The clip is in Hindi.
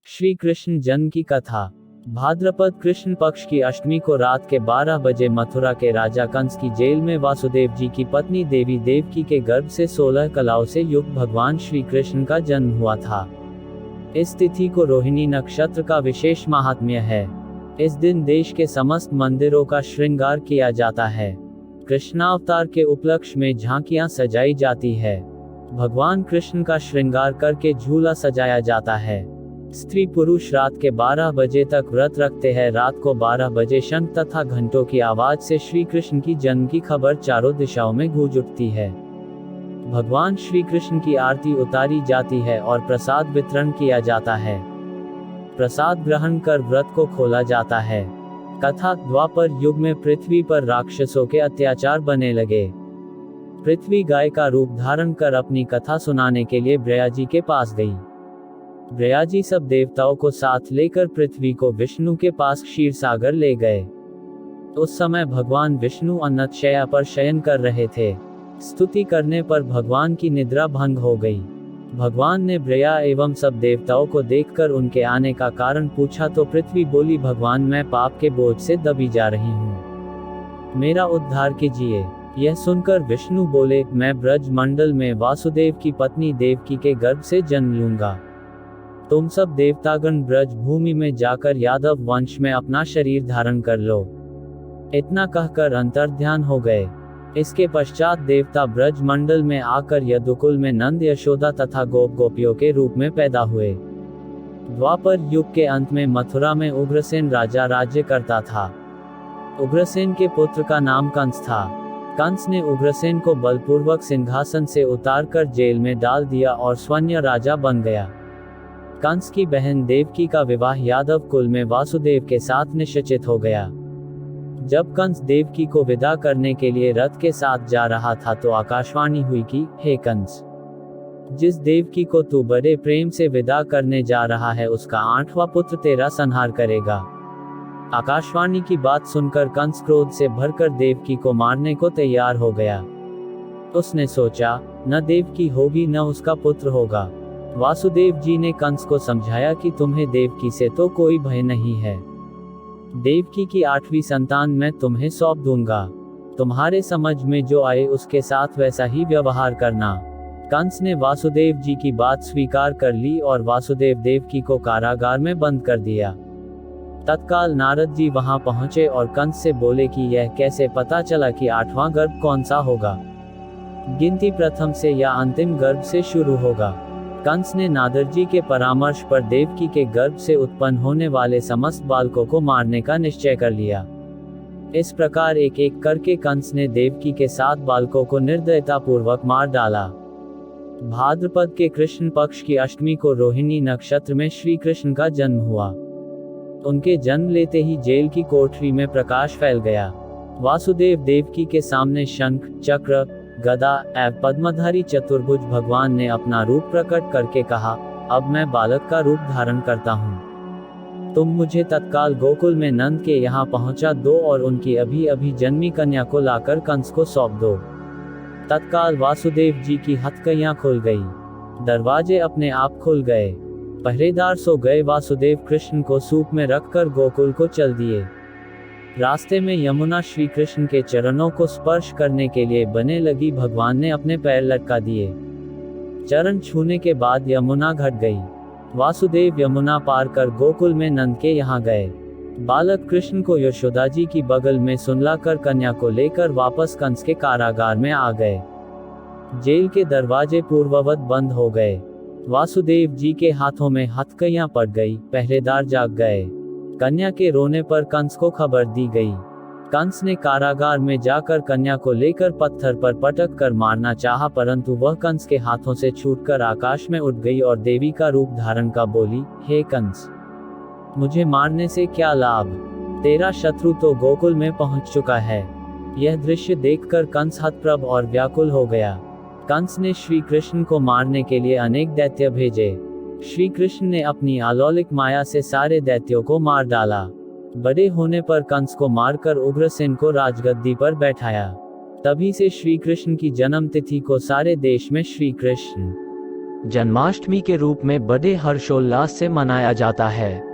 श्री कृष्ण जन्म की कथा। भाद्रपद कृष्ण पक्ष की अष्टमी को रात के 12 बजे मथुरा के राजा कंस की जेल में वासुदेव जी की पत्नी देवी देवकी के गर्भ से 16 कलाओं से युक्त भगवान श्री कृष्ण का जन्म हुआ था। इस तिथि को रोहिणी नक्षत्र का विशेष महात्म्य है। इस दिन देश के समस्त मंदिरों का श्रृंगार किया जाता है। कृष्णावतार के उपलक्ष्य में झांकियां सजाई जाती है। भगवान कृष्ण का श्रृंगार करके झूला सजाया जाता है। स्त्री पुरुष रात के 12 बजे तक व्रत रखते हैं। रात को 12 बजे शंख तथा घंटों की आवाज से श्री कृष्ण की जन्म की खबर चारों दिशाओं में गूंज उठती है। भगवान श्री कृष्ण की आरती उतारी जाती है और प्रसाद वितरण किया जाता है। प्रसाद ग्रहण कर व्रत को खोला जाता है। कथा। द्वापर युग में पृथ्वी पर राक्षसों के अत्याचार बने लगे। पृथ्वी गाय का रूप धारण कर अपनी कथा सुनाने के लिए ब्रह्मा के पास गई। ब्रह्मा सब देवताओं को साथ लेकर पृथ्वी को विष्णु के पास क्षीर सागर ले गए। उस समय भगवान विष्णु अनंत शैया पर शयन कर रहे थे। स्तुति करने पर भगवान की निद्रा भंग हो गई। भगवान ने ब्रह्मा एवं सब देवताओं को देखकर उनके आने का कारण पूछा तो पृथ्वी बोली, भगवान मैं पाप के बोझ से दबी जा रही हूँ, मेरा उद्धार कीजिए। यह सुनकर विष्णु बोले, मैं ब्रज मंडल में वासुदेव की पत्नी देवकी के गर्भ से जन्म लूंगा। तुम सब देवतागण ब्रज भूमि में जाकर यादव वंश में अपना शरीर धारण कर लो। इतना कहकर अंतर्ध्यान हो गए। इसके पश्चात देवता ब्रज मंडल में आकर यदुकुल में नंद यशोदा तथा गोप गोपियों के रूप में पैदा हुए। द्वापर युग के अंत में मथुरा में उग्रसेन राजा राज्य करता था। उग्रसेन के पुत्र का नाम कंस था। कंस ने उग्रसेन को बलपूर्वक सिंहासन से उतारकर जेल में डाल दिया और स्वयं राजा बन गया। कंस की बहन देवकी का विवाह यादव कुल में वासुदेव के साथ निश्चित हो गया। जब कंस देवकी को विदा करने के लिए रथ के साथ जा रहा था तो आकाशवाणी हुई कि, हे कंस, जिस देवकी को तू बड़े प्रेम से विदा करने जा रहा है उसका 8वां पुत्र तेरा संहार करेगा। आकाशवाणी की बात सुनकर कंस क्रोध से भरकर देवकी को मारने को तैयार हो गया। उसने सोचा, न देवकी होगी न उसका पुत्र होगा। वासुदेव जी ने कंस को समझाया कि तुम्हें देवकी से तो कोई भय नहीं है। देवकी की 8वीं संतान मैं तुम्हें सौंप दूंगा। तुम्हारे समझ में जो आए उसके साथ वैसा ही व्यवहार करना। कंस ने वासुदेव जी की बात स्वीकार कर ली और वासुदेव देवकी को कारागार में बंद कर दिया। तत्काल नारद जी वहां पहुंचे और कंस से बोले कि यह कैसे पता चला कि 8वां गर्भ कौन सा होगा। गिनती प्रथम से या अंतिम गर्भ से शुरू होगा। कंस ने नारद जी के परामर्श पर देवकी के गर्भ से उत्पन्न होने वाले समस्त बालकों को मारने का निश्चय कर लिया। इस प्रकार एक एक करके कंस ने देवकी के 7 बालकों को निर्दयता पूर्वक मार डाला। भाद्रपद के कृष्ण पक्ष की अष्टमी को रोहिणी नक्षत्र में श्री कृष्ण का जन्म हुआ। उनके जन्म लेते ही जेल की कोठरी में प्रकाश फैल गया। वासुदेव देवकी के सामने शंख, चक्र, गदा एवं पद्मधारी चतुर्भुज भगवान ने अपना रूप प्रकट करके कहा, अब मैं बालक का रूप धारण करता हूँ। तुम मुझे तत्काल गोकुल में नंद के यहाँ पहुँचा दो और उनकी अभी अभी जन्मी कन्या को लाकर कंस को सौंप दो। तत्काल वासुदेव जी की हथकड़ियाँ खुल गई। दरवाजे अपने आप खुल गए। पहरेदार सो गए। वासुदेव कृष्ण को सूप में रखकर गोकुल को चल दिए। रास्ते में यमुना श्री कृष्ण के चरणों को स्पर्श करने के लिए बने लगी। भगवान ने अपने पैर लटका दिए। चरण छूने के बाद यमुना घट गई। वासुदेव यमुना पार कर गोकुल में नंद के यहाँ गए। बालक कृष्ण को यशोदा जी की बगल में सुलाकर कन्या को लेकर वापस कंस के कारागार में आ गए। जेल के दरवाजे पूर्ववत बंद हो गए। वासुदेव जी के हाथों में हथकड़ियां पड़ गई। पहरेदार जाग गए। कन्या के रोने पर कंस को खबर दी गई। कंस ने कारागार में जाकर कन्या को लेकर पत्थर पर पटक कर मारना चाहा, परंतु वह कंस के हाथों से छूटकर आकाश में उड़ गई और देवी का रूप धारण कर बोली, हे कंस, मुझे मारने से क्या लाभ? तेरा शत्रु तो गोकुल में पहुंच चुका है। यह दृश्य देखकर कंस हतप्रभ और व्याकुल हो गया। कंस ने श्री कृष्ण को मारने के लिए अनेक दैत्य भेजे। श्री कृष्ण ने अपनी अलौकिक माया से सारे दैत्यों को मार डाला। बड़े होने पर कंस को मारकर उग्रसेन को राजगद्दी पर बैठाया। तभी से श्री कृष्ण की जन्म तिथि को सारे देश में श्री कृष्ण जन्माष्टमी के रूप में बड़े हर्षोल्लास से मनाया जाता है।